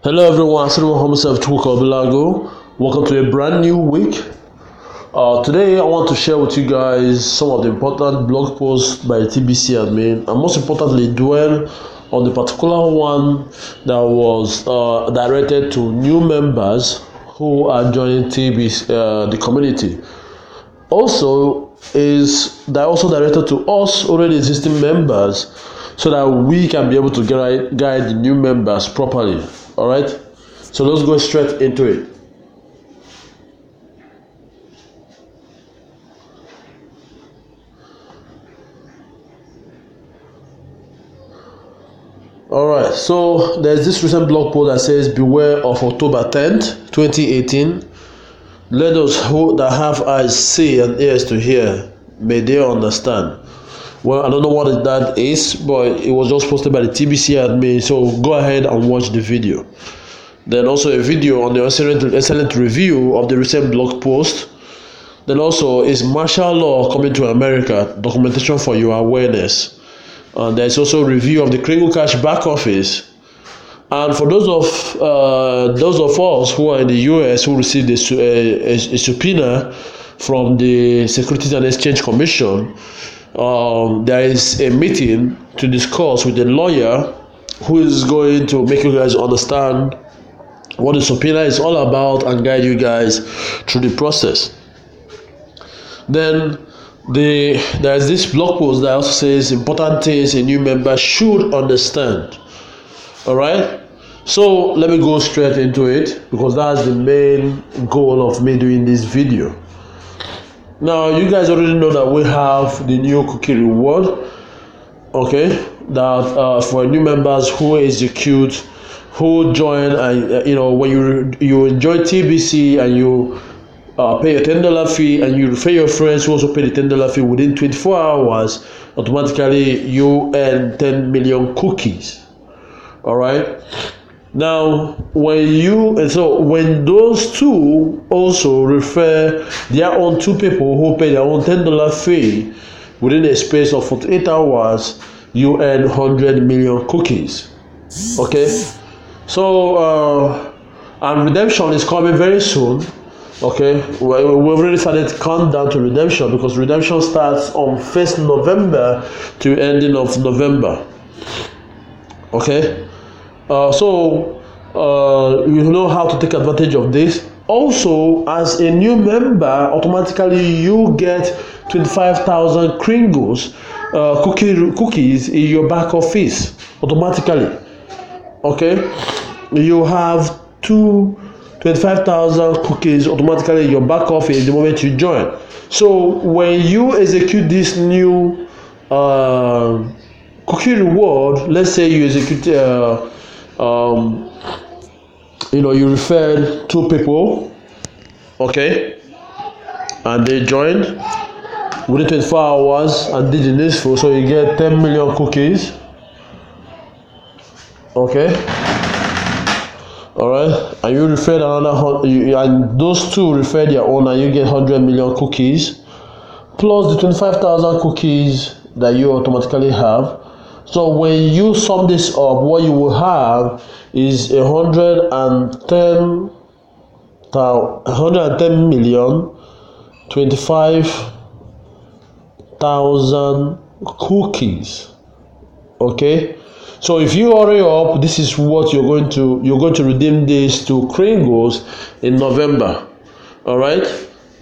Hello everyone, Assalamu myself Bilago. Welcome to a brand new week. Today I want to share with you guys some of the important blog posts by TBC admin, and most importantly dwell on the particular one that was directed to new members who are joining TBC, the community. Also also directed to us already existing members so that we can be able to guide the new members properly. All right, so let's go straight into it. All right, so there's this recent blog post that says beware of October 10th 2018. Let us who that have eyes see and ears to hear, may they understand. Well, I don't know what that is, but it was just posted by the TBC admin, so go ahead and watch the video. Then also a video on the excellent review of the recent blog post. Then also is martial law coming to America, documentation for your awareness. And there's also a review of the Kringle Cash back office. And for those of us who are in the US who received a subpoena from the Securities and Exchange Commission, there is a meeting to discuss with a lawyer who is going to make you guys understand what the subpoena is all about and guide you guys through the process. Then there's this blog post that also says important things a new member should understand. All right, so let me go straight into it because that's the main goal of me doing this video. Now you guys already know that we have the new cookie reward, okay, that for new members who execute, who join, and when you join TBC and you pay a $10 fee and you refer your friends who also pay the $10 fee within 24 hours, automatically you earn 10 million cookies. All right. Now, when those two also refer their own two people who pay their own $10 fee within a space of 48 hours, you earn 100 million cookies. Okay. So, and redemption is coming very soon. Okay, we've already started countdown to redemption because redemption starts on 1st November to ending of November. Okay, so you know how to take advantage of this. Also, as a new member, automatically you get 25,000 Kringles cookies in your back office automatically. Okay, you have 25,000 cookies automatically in your back office the moment you join. So when you execute this new cookie reward, let's say you execute you referred two people, okay, and they joined within 24 hours and did the needful, so you get 10 million cookies. Okay, all right, and you referred and those two referred their own, and you get 100 million cookies plus the 25,000 cookies that you automatically have. So when you sum this up, what you will have is 110 million 25,000 cookies. Okay, so if you hurry up, this is what you're going to redeem this to Kringles in November. All right,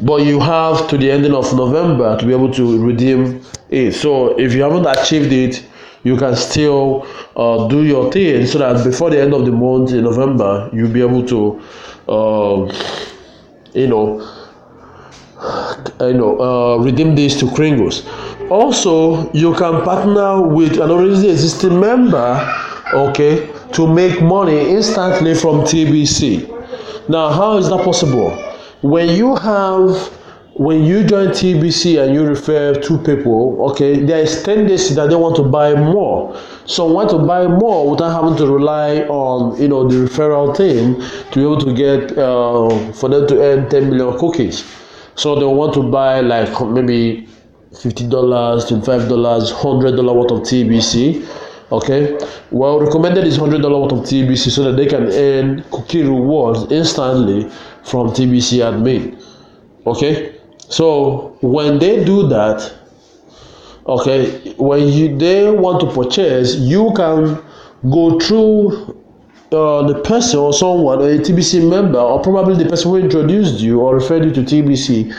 but you have to the ending of November to be able to redeem it. So if you haven't achieved it, you can still do your thing so that before the end of the month in November, you'll be able to redeem this to Kringles. Also, you can partner with an already existing member, okay, to make money instantly from TBC. Now, how is that possible? When you join TBC and you refer two people, okay, there is tendency that they want to buy more. So want to buy more without having to rely on the referral thing to be able to get for them to earn 10 million cookies. So they want to buy like maybe $50, $25, $100 worth of TBC. Okay, well, recommended is $100 worth of TBC so that they can earn cookie rewards instantly from TBC admin. Okay, so when they do that, okay, when they want to purchase, you can go through the person or someone or a TBC member or probably the person who introduced you or referred you to TBC,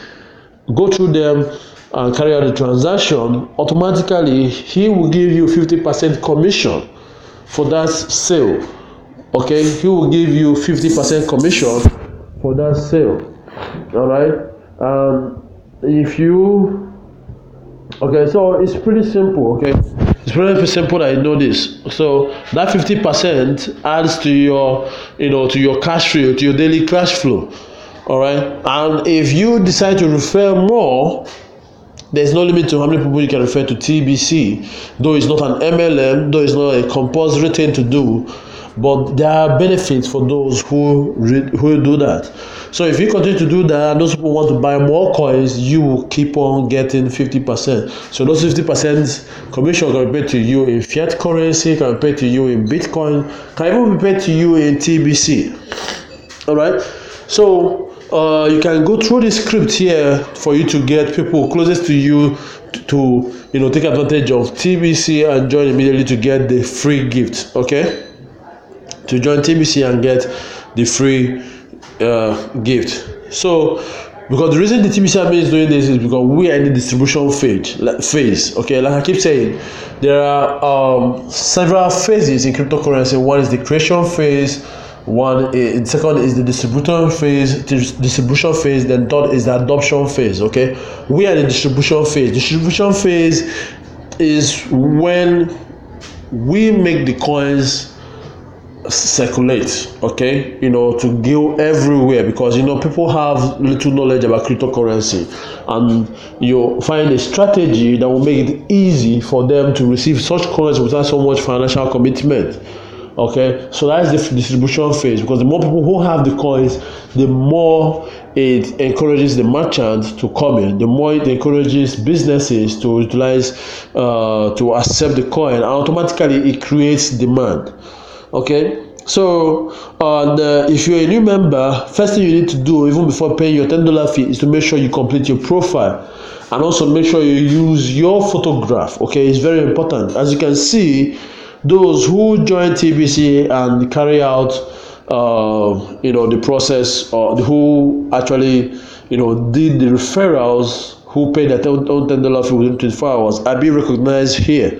go through them and carry out the transaction. Automatically he will give you 50% commission for that sale. Okay, he will give you 50% commission for that sale. All right, if you okay, so it's pretty simple. Okay, it's pretty simple that you know this. So that 50% adds to your, to your cash flow, to your daily cash flow. All right, and if you decide to refer more, there's no limit to how many people you can refer to TBC. Though it's not an MLM, though it's not a compulsory thing to do, but there are benefits for those who do that. So if you continue to do that and those people want to buy more coins, you will keep on getting 50%. So those 50% commission can be paid to you in fiat currency, can be paid to you in Bitcoin, can even be paid to you in TBC. All right, so you can go through the script here for you to get people closest to you to take advantage of TBC and join immediately to get the free gift. Okay, to join TBC and get the free gift. So because the reason the TBC admin is doing this is because we are in the distribution phase. Okay, like I keep saying, there are several phases in cryptocurrency. One is the creation phase, second is the distribution phase, then third is the adoption phase. Okay, we are in the distribution phase. Distribution phase is when we make the coins circulate, okay, to go everywhere, because people have little knowledge about cryptocurrency, and you find a strategy that will make it easy for them to receive such coins without so much financial commitment. Okay, so that's the distribution phase, because the more people who have the coins, the more it encourages the merchants to come in, the more it encourages businesses to utilize, to accept the coin, and automatically it creates demand. Okay, so if you're a new member, first thing you need to do, even before paying your $10 fee, is to make sure you complete your profile, and also make sure you use your photograph. Okay, it's very important. As you can see, those who join TBC and carry out the process, or who actually did the referrals, who paid their own $10 fee within 24 hours, are being recognized here.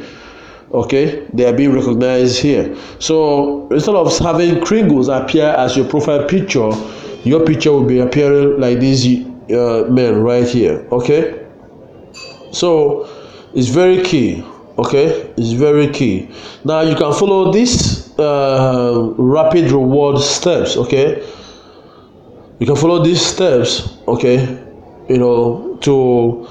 Okay, they are being recognized here. So instead of having Kringles appear as your profile picture, your picture will be appearing like this man right here. Okay, so it's very key. Okay, it's very key. Now you can follow this rapid reward steps. Okay, you can follow these steps. Okay, to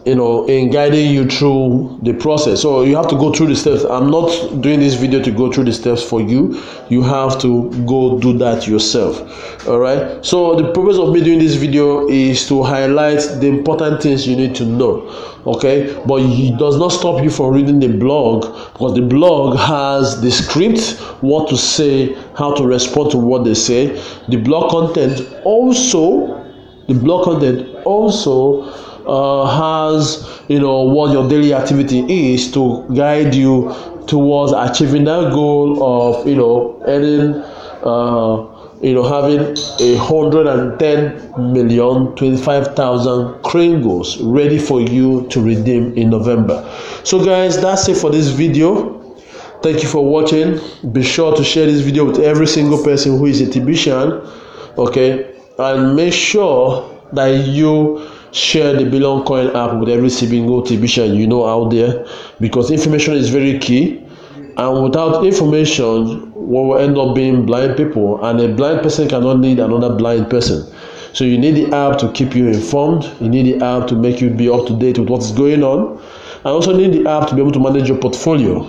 in guiding you through the process. So you have to go through the steps. I'm not doing this video to go through the steps for you. You have to go do that yourself. All right, so the purpose of me doing this video is to highlight the important things you need to know. Okay, but it does not stop you from reading the blog, because the blog has the script, what to say, how to respond to what they say. The blog content also has what your daily activity is, to guide you towards achieving that goal of earning having 110,025,000 Kringles ready for you to redeem in November. So guys, that's it for this video. Thank you for watching. Be sure to share this video with every single person who is a TBCian. Okay, and make sure that you share the Billion Coin app with every single TBCian out there, because information is very key, and without information, what will end up being blind people, and a blind person cannot lead another blind person. So you need the app to keep you informed. You need the app to make you be up to date with what is going on, and also need the app to be able to manage your portfolio.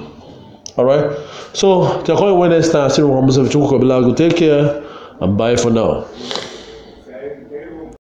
All right, so till I call you next time, take care and bye for now.